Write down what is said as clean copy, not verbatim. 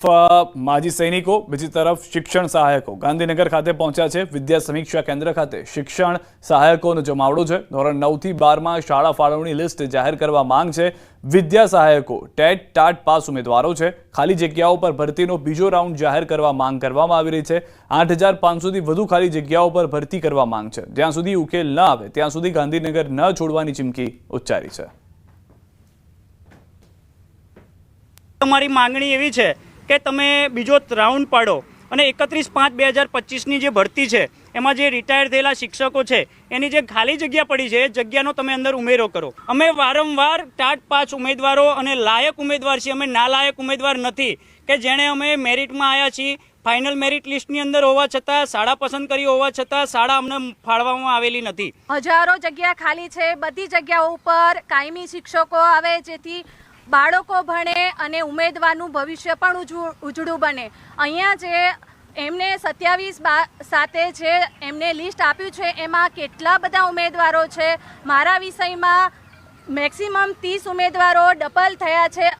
માજી સૈનિકો, બીજી તરફ શિક્ષણ સહાયકો ગાંધીનગર ખાતે પહોંચ્યા છે। વિદ્યા સમીક્ષા કેન્દ્ર ખાતે શિક્ષણ સહાયકોનો જમાવડો છે। ધોરણ 9 થી 12 માં શાળા ફાળવણી લિસ્ટ જાહેર કરવા માંગ છે। વિદ્યા સહાયકો ટેટ ટાટ પાસ ઉમેદવારો છે। ખાલી જગ્યાઓ પર ભરતીનો બીજો રાઉન્ડ જાહેર કરવા માંગ કરવામાં આવી રહી છે। 8500 થી વધુ ખાલી જગ્યાઓ પર ભરતી કરવા માંગ છે। જ્યાં સુધી ઉકેલ ન આવે ત્યાં સુધી ગાંધીનગર ન છોડવાની ચીમકી ઉચ્ચારી છે। તમારી માંગણી એવી છે કે તમે બીજો રાઉન્ડ પાડો અને 31/5/2025ની જે ભરતી છે એમાં જે રિટાયર થયેલા શિક્ષકો છે એની જે ખાલી જગ્યા પડી છે એ જગ્યાનો તમે અંદર ઉમેરો કરો। અમે વારંવાર ટાટ પાસ ઉમેદવારો અને લાયક ઉમેદવાર છીએ, અમે નાલાયક ઉમેદવાર નથી કે જેણે અમે મેરિટમાં આવ્યા છીએ। ફાઇનલ મેરિટ લિસ્ટની અંદર હોવા છતાં, શાળા પસંદ કરી હોવા છતાં શાળા અમને ફાળવવામાં આવેલી નથી। હજારો જગ્યા ખાલી છે। બધી જગ્યાઓ ઉપર કાયમી શિક્ષકો આવે જેથી બાળકો ભણે અને ઉમેદવારનું ભવિષ્ય પણ ઉજળું બને। અહીંયા જે એમને 27 સાથે જે એમને લિસ્ટ આપ્યું છે એમાં કેટલા બધા ઉમેદવારો છે। મારા વિષયમાં મેક્સિમમ 30 ઉમેદવારો ડબલ થયા છે